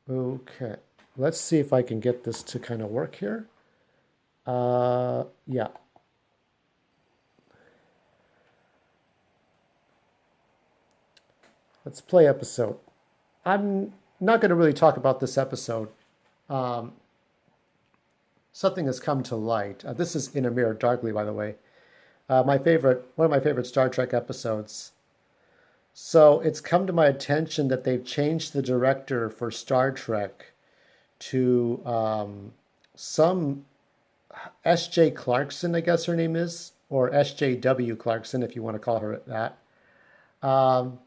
Okay, let's see if I can get this to kind of work here. Yeah, let's play episode. I'm not going to really talk about this episode. Um, Something has come to light. This is In a Mirror Darkly, by the way. One of my favorite Star Trek episodes. So it's come to my attention that they've changed the director for Star Trek to some S.J. Clarkson, I guess her name is, or SJW Clarkson, if you want to call her that. Um,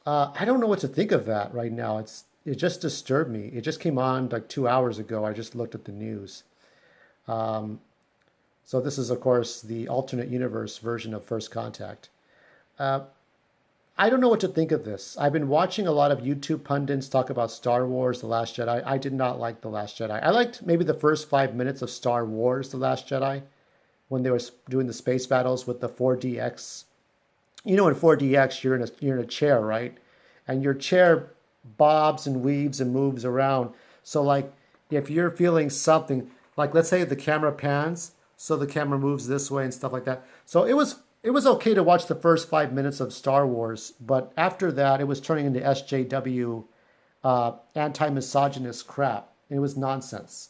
I don't know what to think of that right now. It just disturbed me. It just came on like 2 hours ago. I just looked at the news. Um, so this is, of course, the alternate universe version of First Contact. Uh, I don't know what to think of this. I've been watching a lot of YouTube pundits talk about Star Wars, The Last Jedi. I did not like The Last Jedi. I liked maybe the first 5 minutes of Star Wars, The Last Jedi, when they were doing the space battles with the 4DX. You know, in 4DX, you're in a chair, right? And your chair bobs and weaves and moves around. So, like, if you're feeling something, like let's say the camera pans, so the camera moves this way and stuff like that. So it was okay to watch the first 5 minutes of Star Wars, but after that, it was turning into SJW anti-misogynist crap. It was nonsense.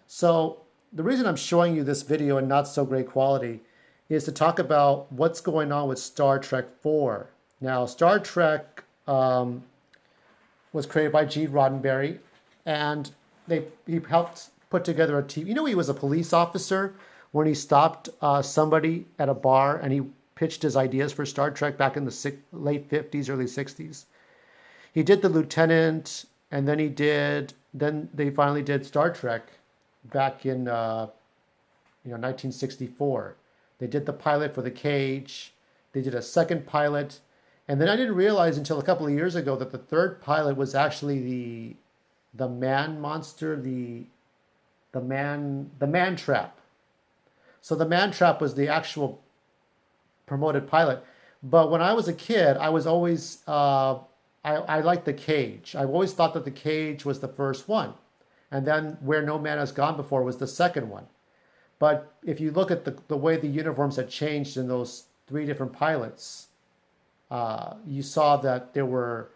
So the reason I'm showing you this video in not so great quality is to talk about what's going on with Star Trek 4. Now, Star Trek was created by Gene Roddenberry, and he helped put together a team. You know, he was a police officer when he stopped somebody at a bar and he pitched his ideas for Star Trek back in the late 50s, early 60s. He did the lieutenant, and then they finally did Star Trek back in 1964. They did the pilot for the Cage. They did a second pilot, and then I didn't realize until a couple of years ago that the third pilot was actually the man monster, the man trap. So the man trap was the actual promoted pilot. But when I was a kid, I was always I liked the Cage. I've always thought that the Cage was the first one, and then Where No Man Has Gone Before was the second one. But if you look at the way the uniforms had changed in those three different pilots, you saw that there were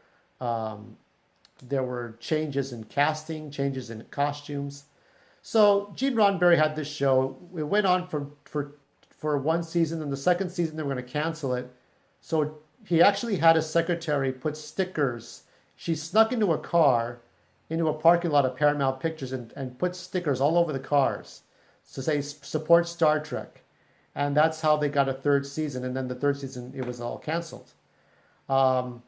changes in casting, changes in costumes. So Gene Roddenberry had this show. It went on for one season, and the second season they were going to cancel it. So he actually had his secretary put stickers. She snuck into a car, into a parking lot of Paramount Pictures, and put stickers all over the cars to say support Star Trek. And that's how they got a third season. And then the third season, it was all canceled. Um,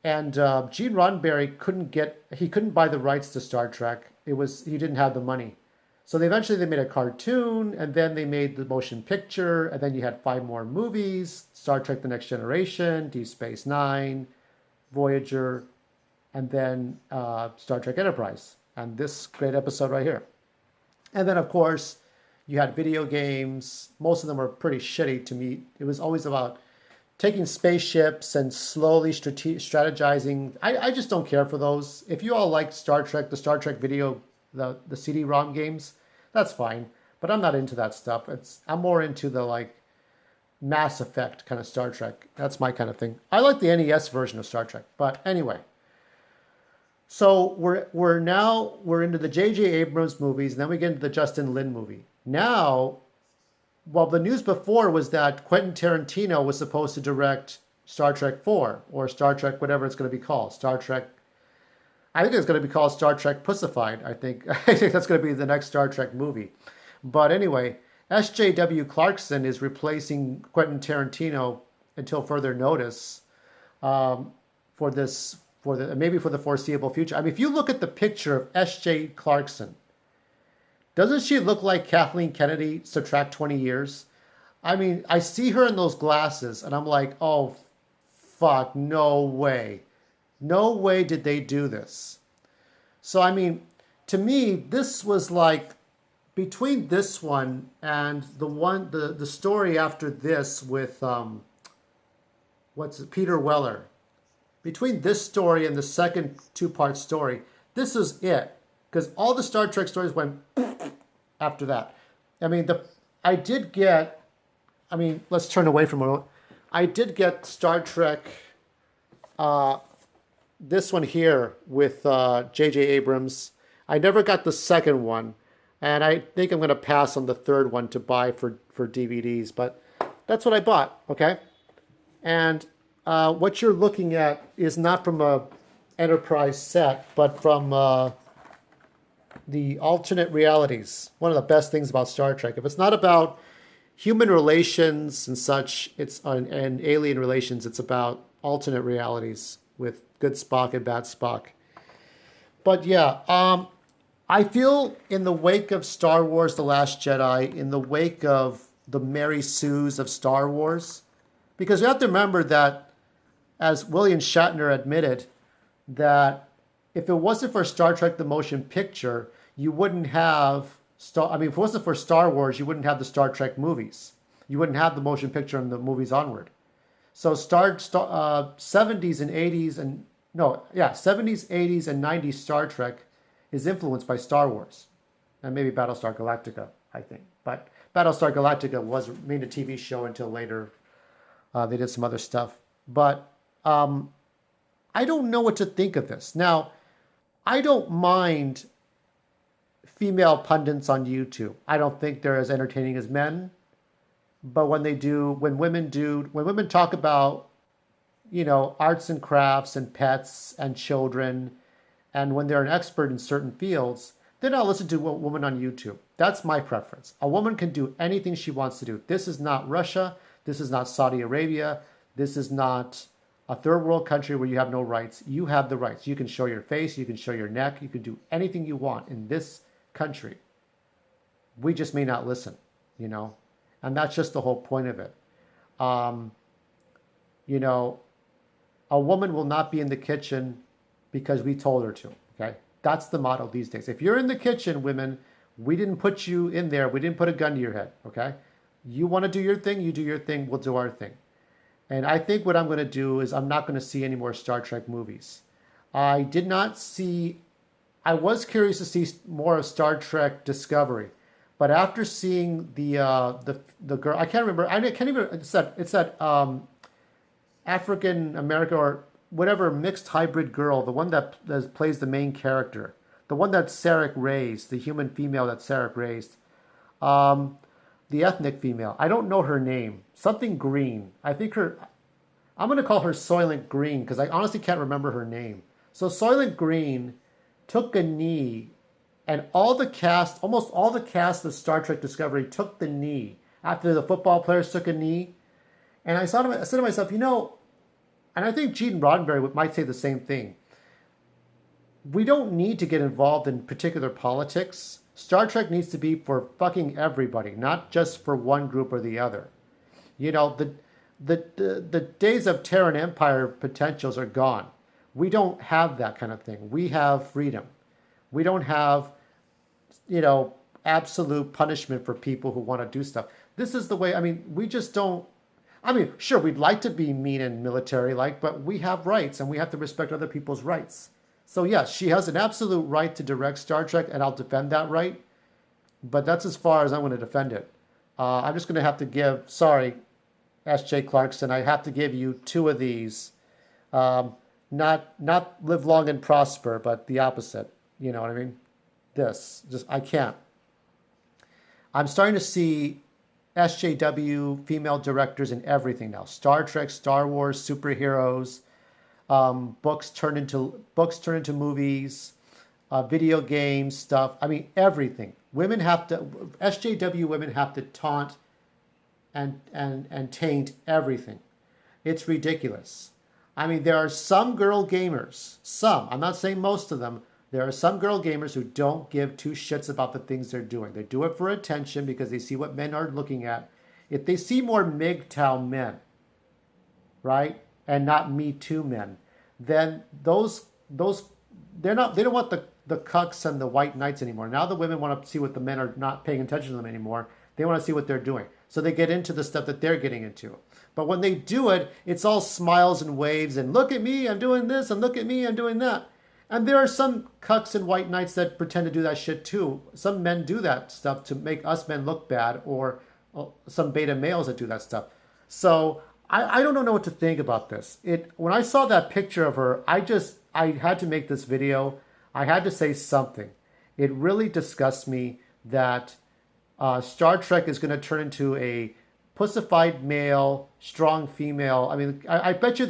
and Gene Roddenberry couldn't buy the rights to Star Trek. He didn't have the money. So they made a cartoon, and then they made the motion picture, and then you had 5 more movies: Star Trek: The Next Generation, Deep Space Nine, Voyager, and then Star Trek Enterprise, and this great episode right here. And then, of course, you had video games. Most of them were pretty shitty to me. It was always about taking spaceships and slowly strategizing. I just don't care for those. If you all like Star Trek, the Star Trek video, the CD-ROM games, that's fine. But I'm not into that stuff. I'm more into the like Mass Effect kind of Star Trek. That's my kind of thing. I like the NES version of Star Trek. But anyway, so we're into the J.J. Abrams movies, and then we get into the Justin Lin movie. Now, well, the news before was that Quentin Tarantino was supposed to direct Star Trek 4, or Star Trek, whatever it's going to be called. I think it's going to be called Star Trek Pussified. I think that's going to be the next Star Trek movie. But anyway, SJW Clarkson is replacing Quentin Tarantino until further notice, for this, maybe for the foreseeable future. I mean, if you look at the picture of S.J. Clarkson, doesn't she look like Kathleen Kennedy, subtract 20 years? I mean, I see her in those glasses, and I'm like, oh, fuck, no way. No way did they do this. So, I mean, to me, this was like, between this one and the story after this with, Peter Weller. between this story and the second two-part story, this is it. Because all the Star Trek stories went after that. I mean, I did get, I mean, let's turn away from it. I did get Star Trek, this one here with J.J. Abrams. I never got the second one. And I think I'm going to pass on the third one to buy for DVDs. But that's what I bought, okay? And what you're looking at is not from a Enterprise set, but from the alternate realities. One of the best things about Star Trek. If it's not about human relations and such, and alien relations, it's about alternate realities with good Spock and bad Spock. But yeah, I feel in the wake of Star Wars The Last Jedi, in the wake of the Mary Sues of Star Wars, because you have to remember that, as William Shatner admitted, that if it wasn't for Star Trek the Motion Picture, you wouldn't have, if it wasn't for Star Wars, you wouldn't have the Star Trek movies. You wouldn't have the motion picture and the movies onward. So 70s and 80s and, 70s, 80s, and 90s Star Trek is influenced by Star Wars. And maybe Battlestar Galactica, I think. But Battlestar Galactica wasn't made a TV show until later. They did some other stuff. But I don't know what to think of this. Now, I don't mind female pundits on YouTube. I don't think they're as entertaining as men. But when women talk about, arts and crafts and pets and children, and when they're an expert in certain fields, then I'll listen to a woman on YouTube. That's my preference. A woman can do anything she wants to do. This is not Russia. This is not Saudi Arabia. This is not a third world country where you have no rights. You have the rights. You can show your face. You can show your neck. You can do anything you want in this country. We just may not listen, And that's just the whole point of it. A woman will not be in the kitchen because we told her to, okay? That's the motto these days. If you're in the kitchen, women, we didn't put you in there. We didn't put a gun to your head, okay? You want to do your thing, you do your thing, we'll do our thing. And I think what I'm going to do is I'm not going to see any more Star Trek movies. I was curious to see more of Star Trek Discovery. But after seeing the girl, I can't remember. It's that African American or whatever mixed hybrid girl, the one that plays the main character, the one that Sarek raised, the human female that Sarek raised, the ethnic female. I don't know her name. Something Green. I'm going to call her Soylent Green because I honestly can't remember her name. So Soylent Green took a knee. And almost all the cast of Star Trek Discovery took the knee after the football players took a knee. And I said to myself, and I think Gene Roddenberry might say the same thing. We don't need to get involved in particular politics. Star Trek needs to be for fucking everybody, not just for one group or the other. The days of Terran Empire potentials are gone. We don't have that kind of thing. We have freedom. We don't have, absolute punishment for people who want to do stuff. This is the way, we just don't, sure, we'd like to be mean and military-like, but we have rights and we have to respect other people's rights. So yes, she has an absolute right to direct Star Trek and I'll defend that right, but that's as far as I'm going to defend it. I'm just going to have to give, sorry, S.J. Clarkson, I have to give you 2 of these. Not live long and prosper, but the opposite. You know what I mean? I can't. I'm starting to see SJW female directors in everything now. Star Trek, Star Wars, superheroes, books turned into movies, video games stuff. Everything. SJW women have to taunt and taint everything. It's ridiculous. There are some girl gamers, I'm not saying most of them, there are some girl gamers who don't give 2 shits about the things they're doing. They do it for attention because they see what men are looking at. If they see more MGTOW men, right, and not Metoo men, then they don't want the cucks and the white knights anymore. Now the women want to see what the men are not paying attention to them anymore. They want to see what they're doing. So they get into the stuff that they're getting into. But when they do it, it's all smiles and waves and look at me, I'm doing this, and look at me, I'm doing that. And there are some cucks and white knights that pretend to do that shit too. Some men do that stuff to make us men look bad, or some beta males that do that stuff. So I don't know what to think about this. When I saw that picture of her, I had to make this video. I had to say something. It really disgusts me that Star Trek is going to turn into a pussified male, strong female. I mean, I bet you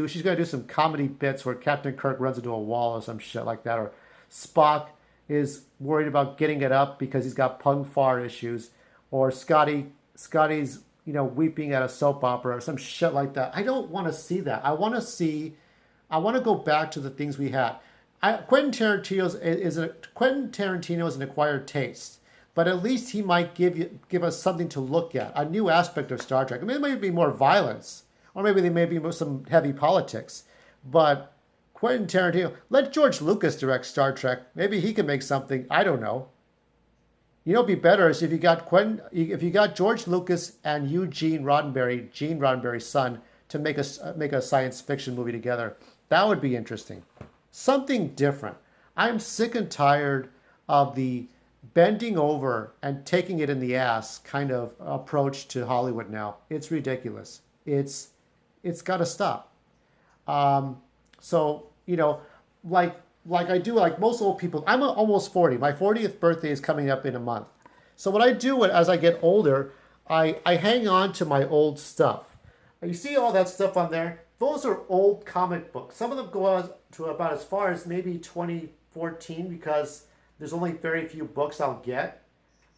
she's going to do some comedy bits where Captain Kirk runs into a wall or some shit like that, or Spock is worried about getting it up because he's got pung far issues, or Scotty's, weeping at a soap opera or some shit like that. I don't want to see that. I want to go back to the things we had. Quentin Tarantino is an acquired taste. But at least he might give us something to look at, a new aspect of Star Trek. I mean, there may be more violence, or maybe there may be some heavy politics. But Quentin Tarantino, let George Lucas direct Star Trek. Maybe he can make something. I don't know. It'd be better is if you got George Lucas and Gene Roddenberry's son, to make a science fiction movie together. That would be interesting. Something different. I'm sick and tired of the bending over and taking it in the ass kind of approach to Hollywood now. It's ridiculous. It's got to stop. So, like I do, like most old people, I'm almost 40. My 40th birthday is coming up in a month. So what I do as I get older, I hang on to my old stuff. You see all that stuff on there? Those are old comic books. Some of them go on to about as far as maybe 2014 because there's only very few books I'll get.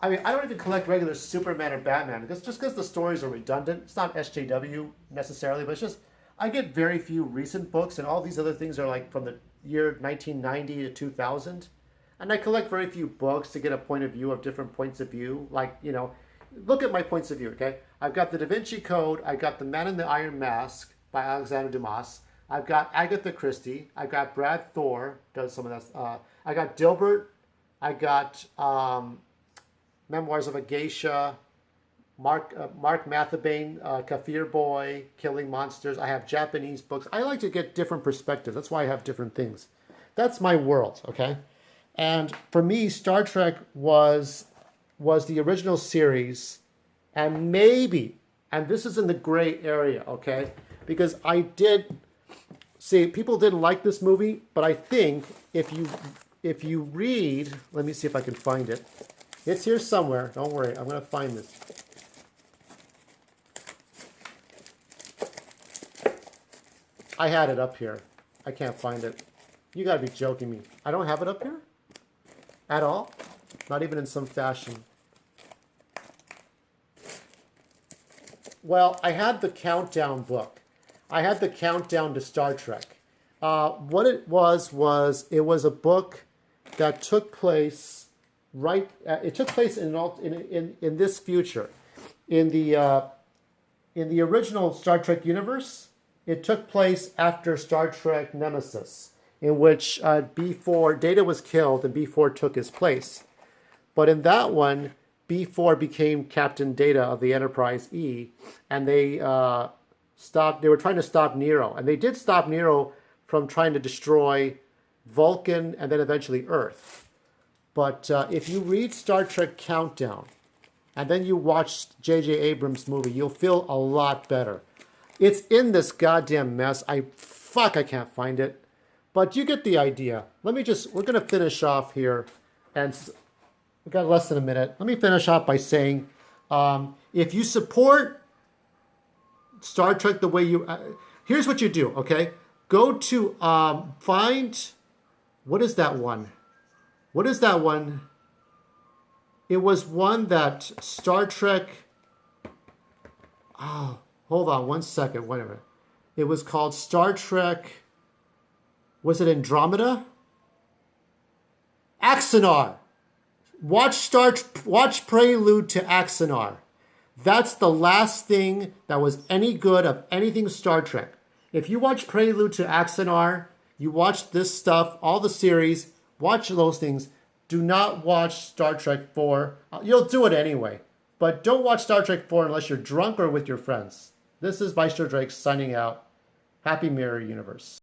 I mean, I don't even collect regular Superman or Batman just because the stories are redundant. It's not SJW necessarily, but it's just I get very few recent books, and all these other things are like from the year 1990 to 2000. And I collect very few books to get a point of view of different points of view. Like, look at my points of view, okay? I've got the Da Vinci Code. I've got The Man in the Iron Mask by Alexander Dumas. I've got Agatha Christie. I've got Brad Thor, does some of that. I got Dilbert. I got Memoirs of a Geisha, Mark Mathabane, Kafir Boy, Killing Monsters. I have Japanese books. I like to get different perspectives. That's why I have different things. That's my world, okay? And for me, Star Trek was the original series, and maybe, and this is in the gray area, okay? Because I did see people didn't like this movie, but I think if you read, let me see if I can find it. It's here somewhere. Don't worry, I'm going to find this. I had it up here. I can't find it. You got to be joking me. I don't have it up here? At all? Not even in some fashion. Well, I had the countdown book. I had the countdown to Star Trek. What it was it was a book that took place it took place in this future. In the original Star Trek universe, it took place after Star Trek Nemesis, in which B4 Data was killed and B4 took his place. But in that one, B4 became Captain Data of the Enterprise E, and they were trying to stop Nero, and they did stop Nero from trying to destroy Vulcan and then eventually Earth. But if you read Star Trek Countdown and then you watch J.J. Abrams' movie, you'll feel a lot better. It's in this goddamn mess. I can't find it. But you get the idea. We're going to finish off here. And we've got less than a minute. Let me finish off by saying, if you support Star Trek the way you... here's what you do, okay? Go to find... What is that one? What is that one? It was one that Star Trek... Oh, hold on 1 second. Wait a minute. It was called Star Trek... Was it Andromeda? Axanar. Watch Prelude to Axanar. That's the last thing that was any good of anything Star Trek. If you watch Prelude to Axanar, you watch this stuff, all the series, watch those things. Do not watch Star Trek 4. You'll do it anyway. But don't watch Star Trek 4 unless you're drunk or with your friends. This is Maestro Drake signing out. Happy Mirror Universe.